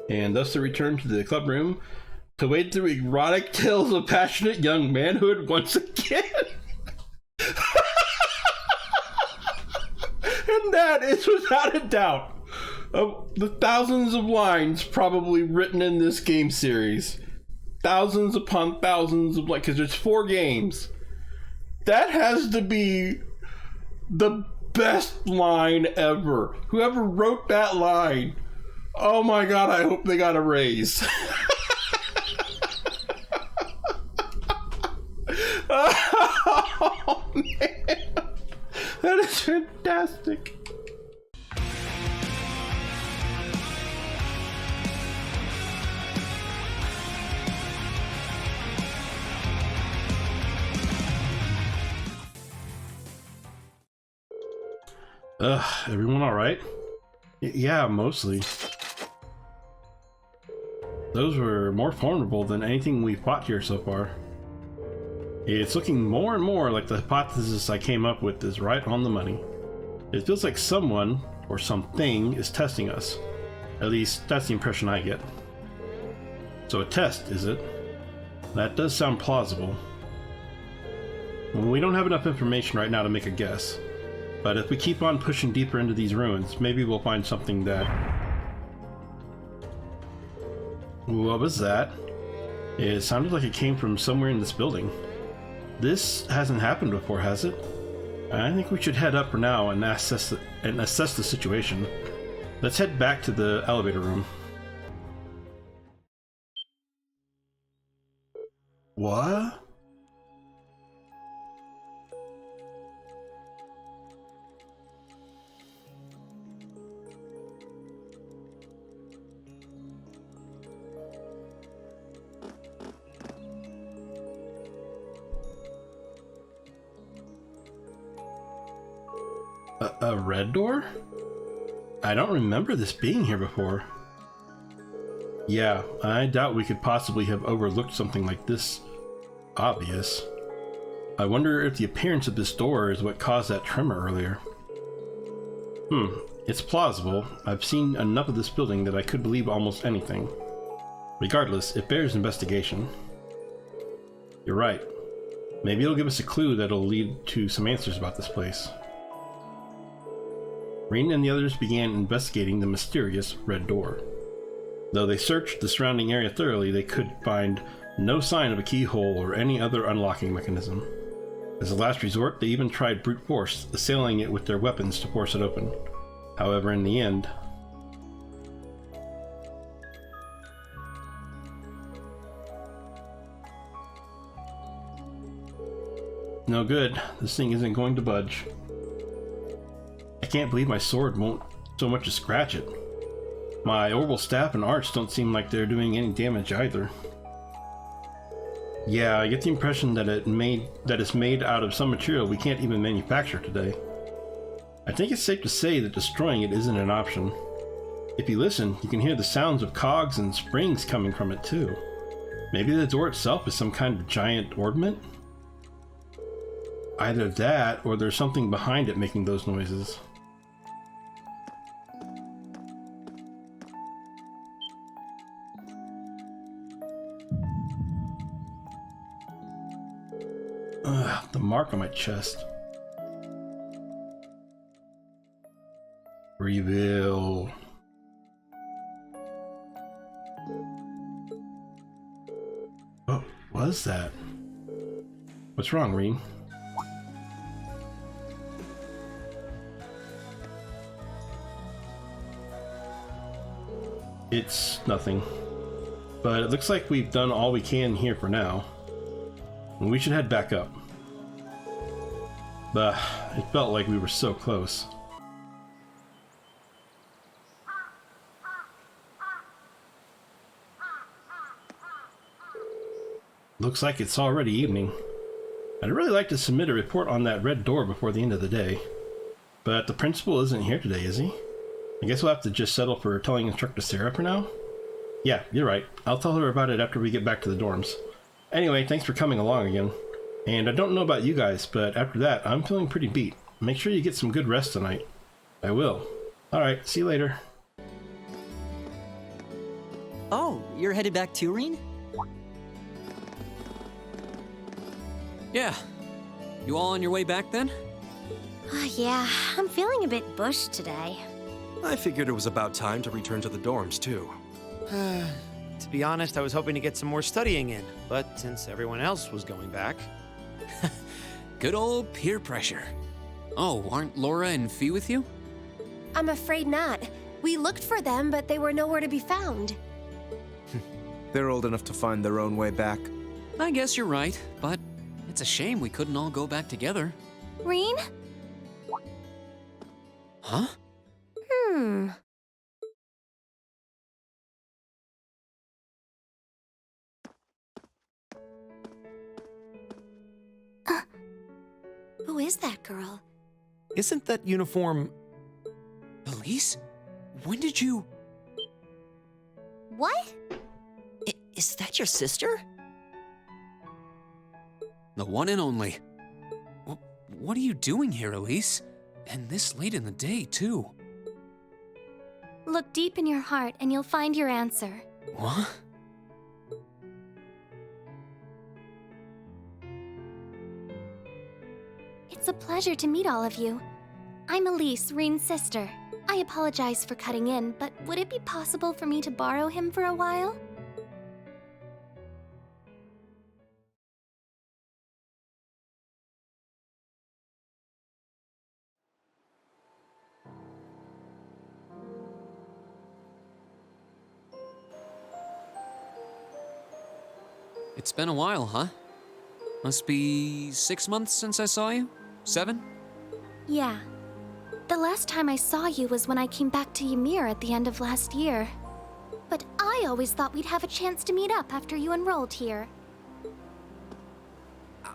And thus they return to the club room to wade through erotic tales of passionate young manhood once again. And that is without a doubt of the thousands of lines probably written in this game series. Thousands upon thousands of, like, because there's 4 games. That has to be the best line ever. Whoever wrote that line, oh my god, I hope they got a raise. Oh man, that is fantastic. Everyone all right? Yeah, mostly. Those were more formidable than anything we've fought here so far. It's looking more and more like the hypothesis I came up with is right on the money. It feels like someone, or something, is testing us. At least, that's the impression I get. So a test, is it? That does sound plausible. Well, we don't have enough information right now to make a guess. But if we keep on pushing deeper into these ruins, maybe we'll find something that... What was that? It sounded like it came from somewhere in this building. This hasn't happened before, has it? I think we should head up for now and assess the situation. Let's head back to the elevator room. What? A red door? I don't remember this being here before. Yeah, I doubt we could possibly have overlooked something like this obvious. I wonder if the appearance of this door is what caused that tremor earlier. It's plausible. I've seen enough of this building that I could believe almost anything. Regardless, it bears investigation. You're right. Maybe it'll give us a clue that'll lead to some answers about this place. Rin and the others began investigating the mysterious red door. Though they searched the surrounding area thoroughly, they could find no sign of a keyhole or any other unlocking mechanism. As a last resort, they even tried brute force, assailing it with their weapons to force it open. However, in the end... No good. This thing isn't going to budge. I can't believe my sword won't so much as scratch it. My orbital staff and arch don't seem like they're doing any damage either. Yeah, I get the impression that it's made out of some material we can't even manufacture today. I think it's safe to say that destroying it isn't an option. If you listen, you can hear the sounds of cogs and springs coming from it too. Maybe the door itself is some kind of giant ornament? Either that, or there's something behind it making those noises. The mark on my chest. Reveal. What was that? What's wrong, Rin? It's nothing. But it looks like we've done all we can here for now. And we should head back up. But it felt like we were so close. Looks like it's already evening. I'd really like to submit a report on that red door before the end of the day. But the principal isn't here today, is he? I guess we'll have to just settle for telling Instructor Sarah for now? Yeah, you're right. I'll tell her about it after we get back to the dorms. Anyway, thanks for coming along again. And I don't know about you guys, but after that, I'm feeling pretty beat. Make sure you get some good rest tonight. I will. Alright, see you later. Oh, you're headed back too, Reen? Yeah. You all on your way back then? Yeah, I'm feeling a bit bushed today. I figured it was about time to return to the dorms, too. To be honest, I was hoping to get some more studying in, but since everyone else was going back... Good old peer pressure. Oh, aren't Laura and Fee with you? I'm afraid not. We looked for them, but they were nowhere to be found. They're old enough to find their own way back. I guess you're right, but it's a shame we couldn't all go back together. Reen? Huh? Who is that girl? Isn't that uniform... Elise? When did you... What? Is that your sister? The one and only. What are you doing here, Elise? And this late in the day, too. Look deep in your heart and you'll find your answer. What? It's a pleasure to meet all of you. I'm Elise, Reen's sister. I apologize for cutting in, but would it be possible for me to borrow him for a while? It's been a while, huh? Must be 6 months since I saw you? 7? Yeah. The last time I saw you was when I came back to Ymir at the end of last year. But I always thought we'd have a chance to meet up after you enrolled here.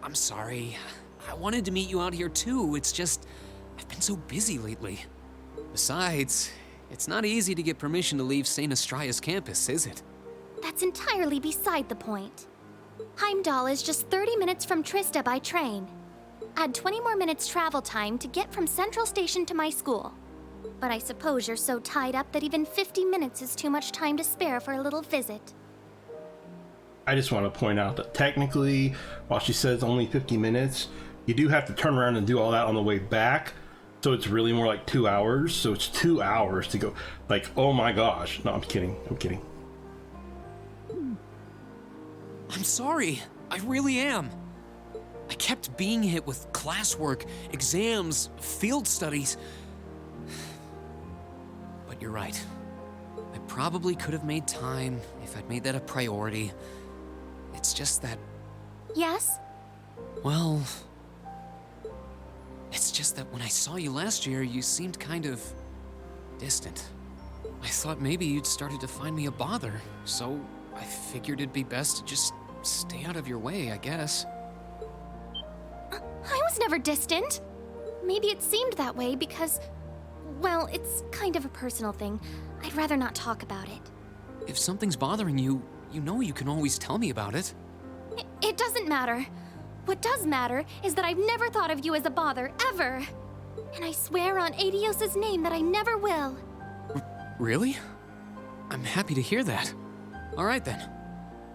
I'm sorry. I wanted to meet you out here too. It's just, I've been so busy lately. Besides, it's not easy to get permission to leave St. Astraea's campus, is it? That's entirely beside the point. Heimdall is just 30 minutes from Trista by train. Add 20 more minutes travel time to get from Central Station to my school. But I suppose you're so tied up that even 50 minutes is too much time to spare for a little visit. I just want to point out that technically, while she says only 50 minutes, you do have to turn around and do all that on the way back. So it's really more like 2 hours. So it's 2 hours to go. Like, oh my gosh. No, I'm kidding. I'm kidding. I'm sorry. I really am. I kept being hit with classwork, exams, field studies. But you're right. I probably could have made time if I'd made that a priority. It's just that... Yes? Well... It's just that when I saw you last year, you seemed kind of... distant. I thought maybe you'd started to find me a bother, so I figured it'd be best to just stay out of your way, I guess. I was never distant. Maybe it seemed that way because, well, it's kind of a personal thing. I'd rather not talk about it. If something's bothering you, you know you can always tell me about it. It doesn't matter. What does matter is that I've never thought of you as a bother, ever. And I swear on Adios's name that I never will. Really? I'm happy to hear that. All right then.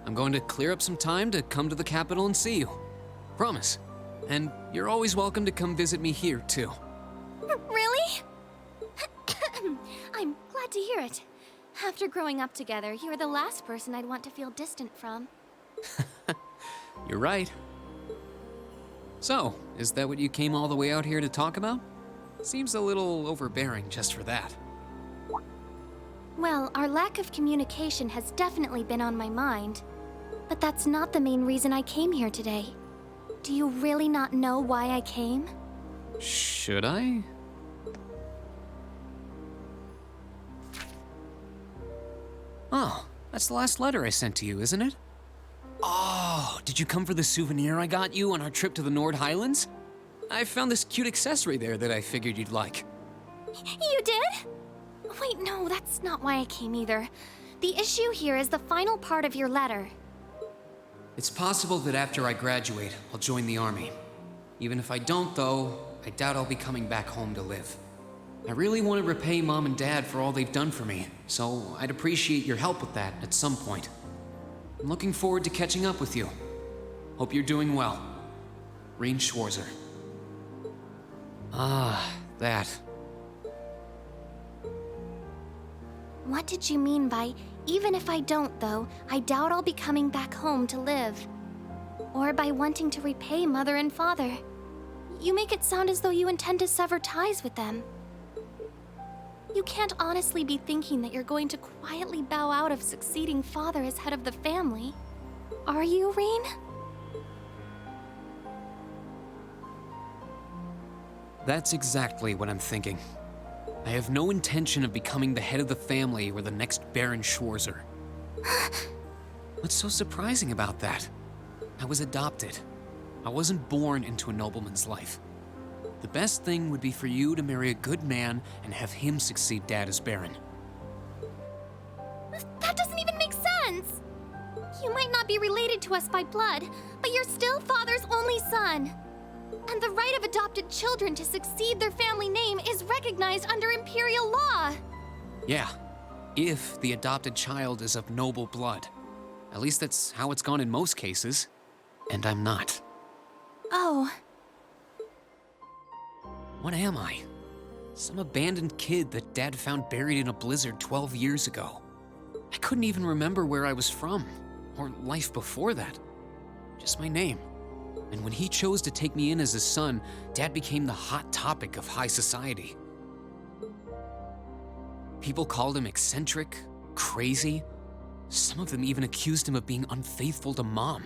I'm going to clear up some time to come to the capital and see you. Promise. And you're always welcome to come visit me here, too. Really? I'm glad to hear it. After growing up together, you're the last person I'd want to feel distant from. You're right. So, is that what you came all the way out here to talk about? Seems a little overbearing just for that. Well, our lack of communication has definitely been on my mind. But that's not the main reason I came here today. Do you really not know why I came? Should I? Oh, that's the last letter I sent to you, isn't it? Oh, did you come for the souvenir I got you on our trip to the Nord Highlands? I found this cute accessory there that I figured you'd like. You did? Wait, no, that's not why I came either. The issue here is the final part of your letter. It's possible that after I graduate, I'll join the army. Even if I don't, though, I doubt I'll be coming back home to live. I really want to repay Mom and Dad for all they've done for me, so I'd appreciate your help with that at some point. I'm looking forward to catching up with you. Hope you're doing well. Reen Schwarzer. Ah, that. What did you mean by, even if I don't, though, I doubt I'll be coming back home to live? Or by wanting to repay Mother and Father? You make it sound as though you intend to sever ties with them. You can't honestly be thinking that you're going to quietly bow out of succeeding father as head of the family. Are you, Reen? That's exactly what I'm thinking. I have no intention of becoming the head of the family or the next Baron Schwarzer. What's so surprising about that? I was adopted. I wasn't born into a nobleman's life. The best thing would be for you to marry a good man and have him succeed Dad as Baron. That doesn't even make sense! You might not be related to us by blood, but you're still Father's only son. And the right of adopted children to succeed their family name is recognized under imperial law. Yeah, if the adopted child is of noble blood. At least that's how it's gone in most cases. And I'm not. Oh. What am I? Some abandoned kid that Dad found buried in a blizzard 12 years ago. I couldn't even remember where I was from, or life before that. Just my name. And when he chose to take me in as his son, Dad became the hot topic of high society. People called him eccentric, crazy. Some of them even accused him of being unfaithful to Mom.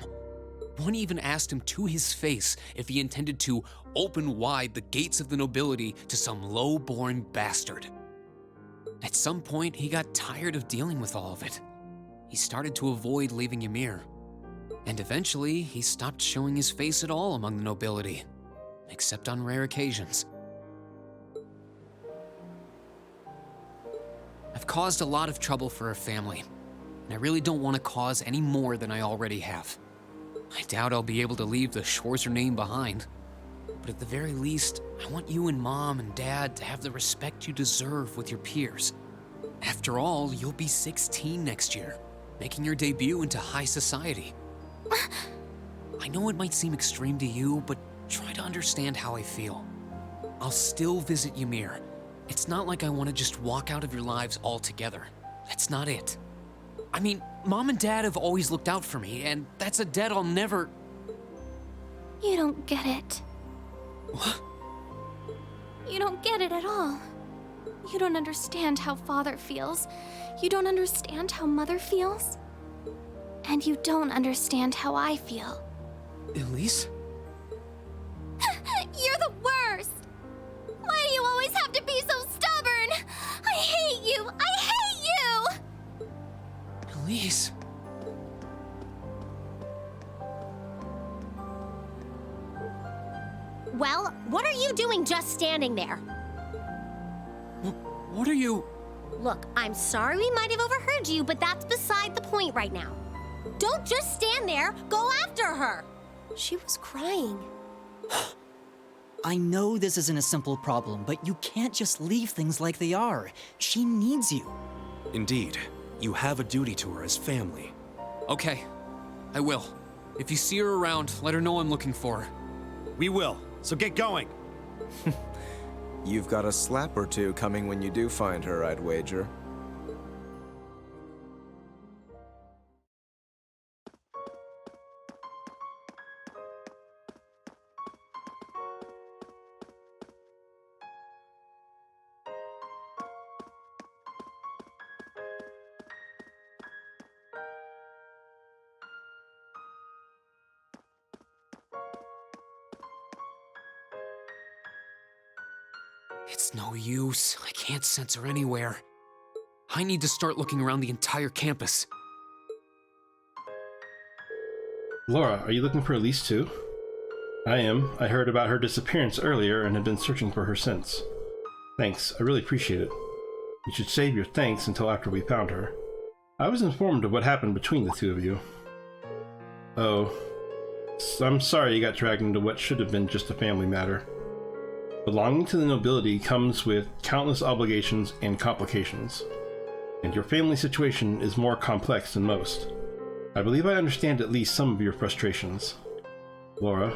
One even asked him to his face if he intended to open wide the gates of the nobility to some low-born bastard. At some point, he got tired of dealing with all of it. He started to avoid leaving Ymir. And eventually, he stopped showing his face at all among the nobility, except on rare occasions. I've caused a lot of trouble for our family, and I really don't want to cause any more than I already have. I doubt I'll be able to leave the Schwarzer name behind, but at the very least, I want you and Mom and Dad to have the respect you deserve with your peers. After all, you'll be 16 next year, making your debut into high society. I know it might seem extreme to you, but try to understand how I feel. I'll still visit Ymir. It's not like I want to just walk out of your lives altogether. That's not it. I mean, Mom and Dad have always looked out for me, and that's a debt I'll never... You don't get it. What? You don't get it at all. You don't understand how Father feels. You don't understand how Mother feels. And you don't understand how I feel. Elise? You're the worst! Why do you always have to be so stubborn? I hate you! I hate you! Elise? Well, what are you doing just standing there? What are you... Look, I'm sorry we might have overheard you, but that's beside the point right now. Don't just stand there, go after her! She was crying. I know this isn't a simple problem, but you can't just leave things like they are. She needs you. Indeed. You have a duty to her as family. Okay, I will. If you see her around, let her know I'm looking for her. We will, so get going. You've got a slap or two coming when you do find her, I'd wager. It's no use. I can't sense her anywhere. I need to start looking around the entire campus. Laura, are you looking for Elise too? I am. I heard about her disappearance earlier and have been searching for her since. Thanks, I really appreciate it. You should save your thanks until after we found her. I was informed of what happened between the two of you. Oh. I'm sorry you got dragged into what should have been just a family matter. Belonging to the nobility comes with countless obligations and complications, and your family situation is more complex than most. I believe I understand at least some of your frustrations, Laura.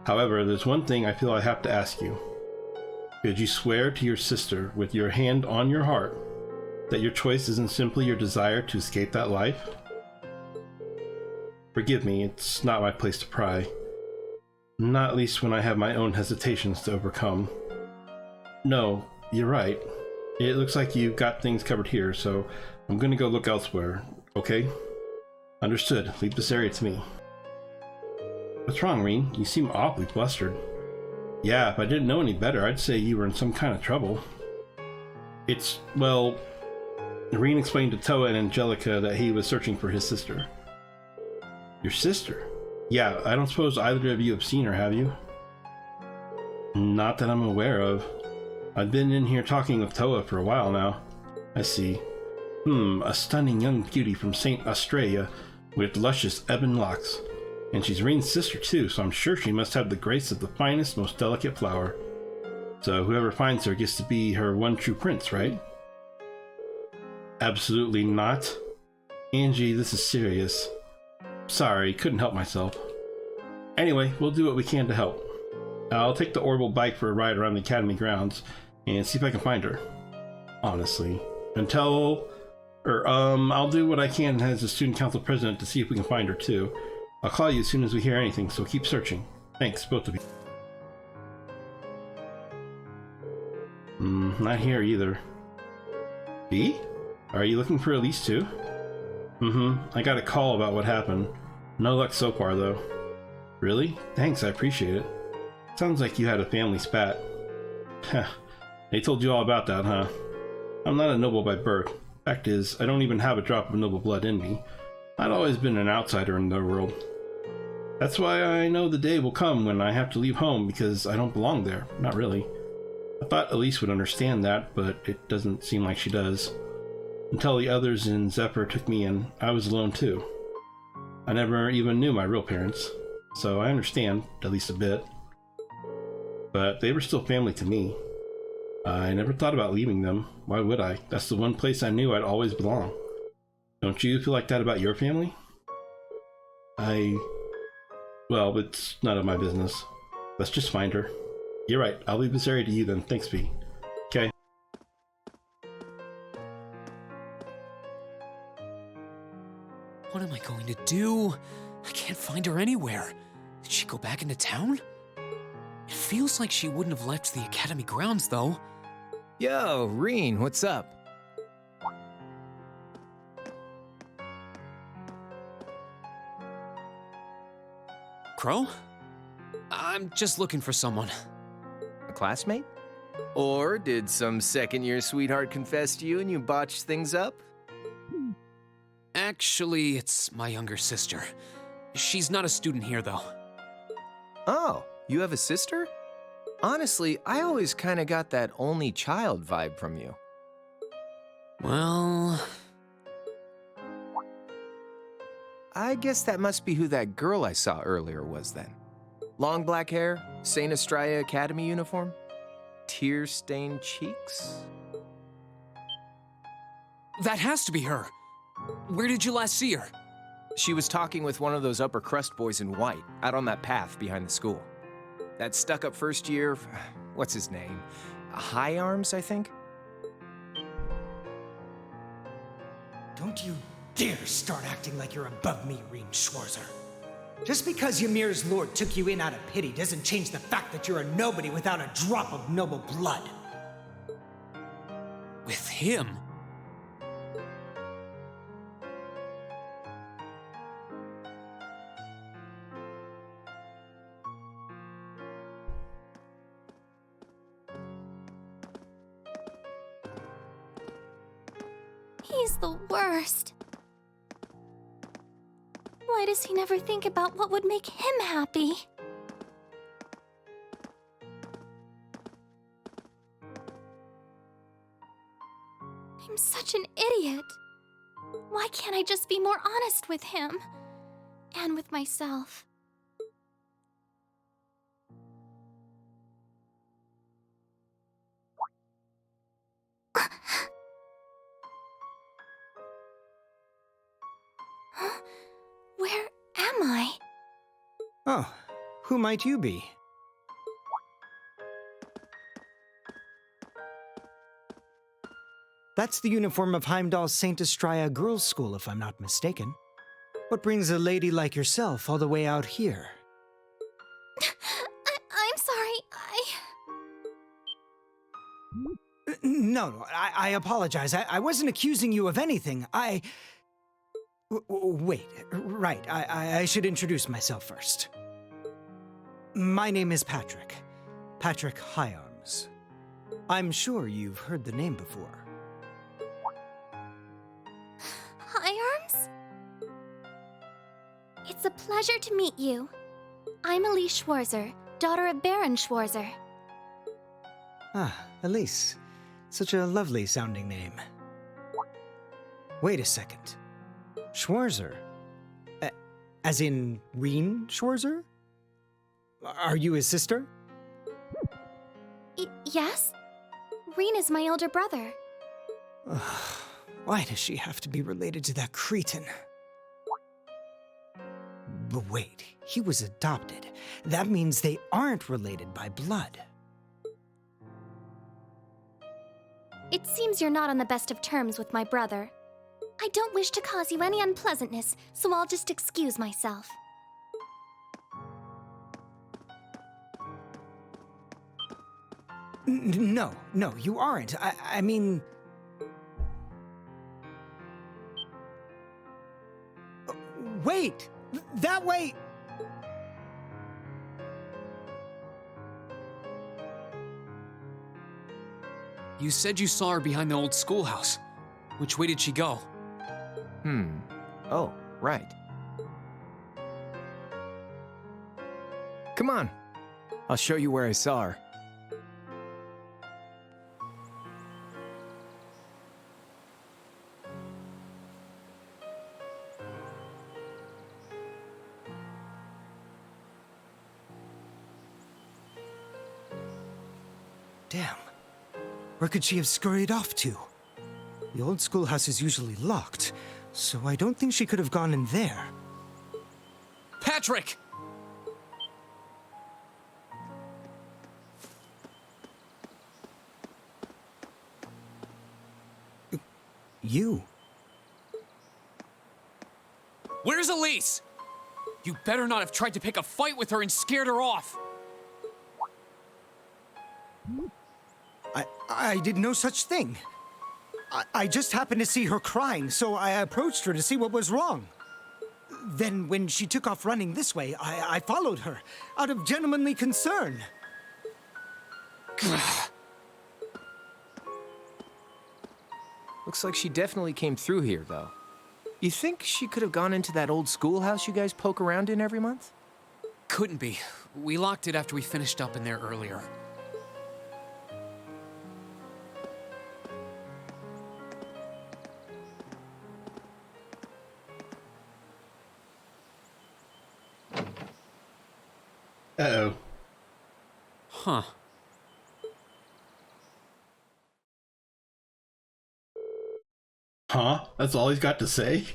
However, there's one thing I feel I have to ask you. Could you swear to your sister with your hand on your heart that your choice isn't simply your desire to escape that life? Forgive me, it's not my place to pry. Not at least when I have my own hesitations to overcome. No, you're right. It looks like you've got things covered here, so I'm gonna go look elsewhere, okay? Understood. Leave this area to me. What's wrong, Reen? You seem awfully flustered. Yeah, if I didn't know any better, I'd say you were in some kind of trouble. It's, well... Reen explained to Toa and Angelica that he was searching for his sister. Your sister? Yeah, I don't suppose either of you have seen her, have you? Not that I'm aware of. I've been in here talking with Toa for a while now. I see. A stunning young beauty from St. Australia with luscious ebon locks. And she's Reen's sister too, so I'm sure she must have the grace of the finest, most delicate flower. So whoever finds her gets to be her one true prince, right? Absolutely not. Angie, this is serious. Sorry, couldn't help myself. Anyway, we'll do what we can to help. I'll take the orbital bike for a ride around the academy grounds and see if I can find her. Honestly. I'll do what I can as the student council president to see if we can find her too. I'll call you as soon as we hear anything, so keep searching. Thanks, both of you. Not here either. B? Are you looking for Elise too? I got a call about what happened. No luck so far though. Really? Thanks, I appreciate it. Sounds like you had a family spat. Heh, they told you all about that, huh? I'm not a noble by birth. Fact is, I don't even have a drop of noble blood in me. I'd always been an outsider in their world. That's why I know the day will come when I have to leave home because I don't belong there. Not really. I thought Elise would understand that, but it doesn't seem like she does. Until the others in Zephyr took me in, I was alone too. I never even knew my real parents, so I understand, at least a bit. But they were still family to me. I never thought about leaving them. Why would I? That's the one place I knew I'd always belong. Don't you feel like that about your family? Well, it's none of my business. Let's just find her. You're right, I'll leave this area to you then. Thanks, V. Okay. What am I going to do? I can't find her anywhere. Did she go back into town? It feels like she wouldn't have left the academy grounds, though. Yo, Reen, what's up? Crow? I'm just looking for someone. A classmate? Or did some second-year sweetheart confess to you and you botched things up? Actually, it's my younger sister. She's not a student here, though. Oh, you have a sister? Honestly, I always kind of got that only child vibe from you. Well... I guess that must be who that girl I saw earlier was then. Long black hair, St. Australia Academy uniform, tear-stained cheeks. That has to be her. Where did you last see her? She was talking with one of those upper crust boys in white, out on that path behind the school. That stuck-up first year, what's his name? High Arms, I think? Don't you dare start acting like you're above me, Reen Schwarzer. Just because Ymir's lord took you in out of pity doesn't change the fact that you're a nobody without a drop of noble blood. With him? He's the worst. Why does he never think about what would make him happy? I'm such an idiot. Why can't I just be more honest with him? And with myself? Where am I? Oh, who might you be? That's the uniform of Heimdall's St. Estrella Girls' School, if I'm not mistaken. What brings a lady like yourself all the way out here? I'm sorry, No, I apologize. I wasn't accusing you of anything. Wait, right. I should introduce myself first. My name is Patrick. Patrick Higharms. I'm sure you've heard the name before. Higharms? It's a pleasure to meet you. I'm Elise Schwarzer, daughter of Baron Schwarzer. Ah, Elise. Such a lovely sounding name. Wait a second. Schwarzer? As in Rien Schwarzer? Are you his sister? Yes? Rien is my older brother. Why does she have to be related to that cretin? But wait, he was adopted. That means they aren't related by blood. It seems you're not on the best of terms with my brother. I don't wish to cause you any unpleasantness, so I'll just excuse myself. No, you aren't. I mean... Wait! That way... You said you saw her behind the old schoolhouse. Which way did she go? Oh, right. Come on. I'll show you where I saw her. Damn. Where could she have scurried off to? The old schoolhouse is usually locked, so I don't think she could have gone in there. Patrick! You? Where's Elise? You better not have tried to pick a fight with her and scared her off. I did no such thing. I just happened to see her crying, so I approached her to see what was wrong. Then when she took off running this way, I followed her, out of gentlemanly concern. Looks like she definitely came through here, though. You think she could have gone into that old schoolhouse you guys poke around in every month? Couldn't be. We locked it after we finished up in there earlier. Uh-oh. Huh. Huh? That's all he's got to say?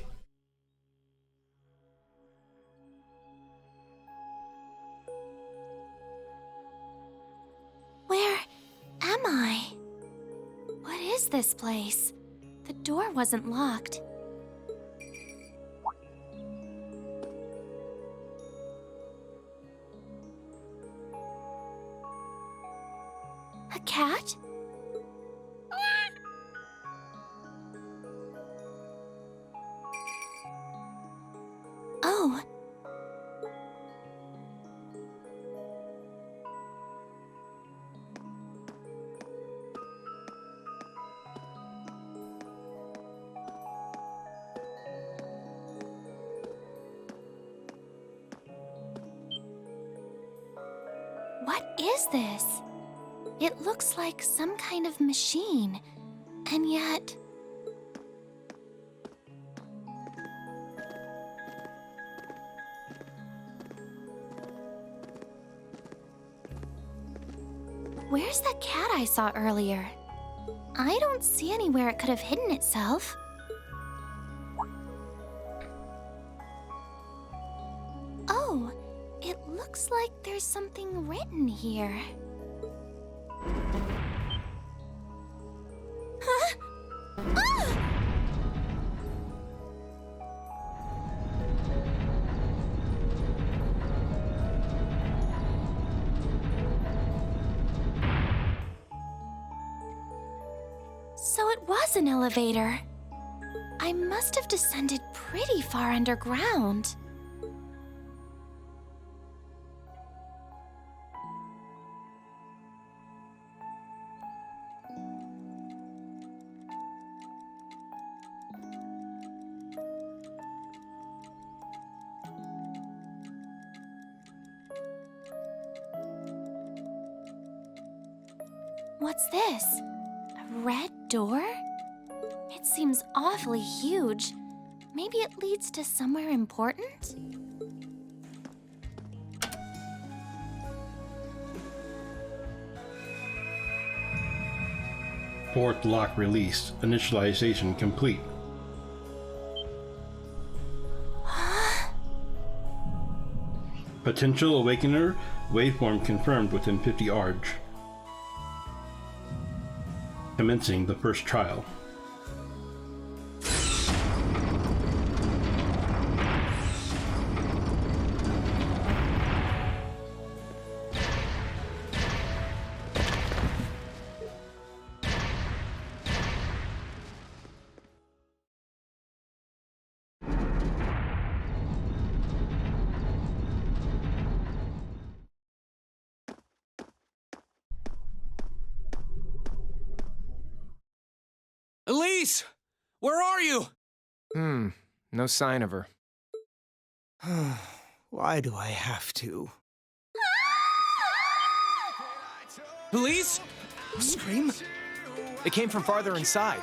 Where am I? What is this place? The door wasn't locked. A cat? Oh. What is this? It looks like some kind of machine, and yet... Where's the cat I saw earlier? I don't see anywhere it could have hidden itself. Oh, it looks like there's something written here. Huh? Ah! So it was an elevator. I must have descended pretty far underground. What's this? A red door? It seems awfully huge. Maybe it leads to somewhere important? Fourth lock released. Initialization complete. Potential Awakener waveform confirmed within 50 Arg. Commencing the first trial. Elise! Where are you? No sign of her. Why do I have to? Elise? Scream? It came from farther inside.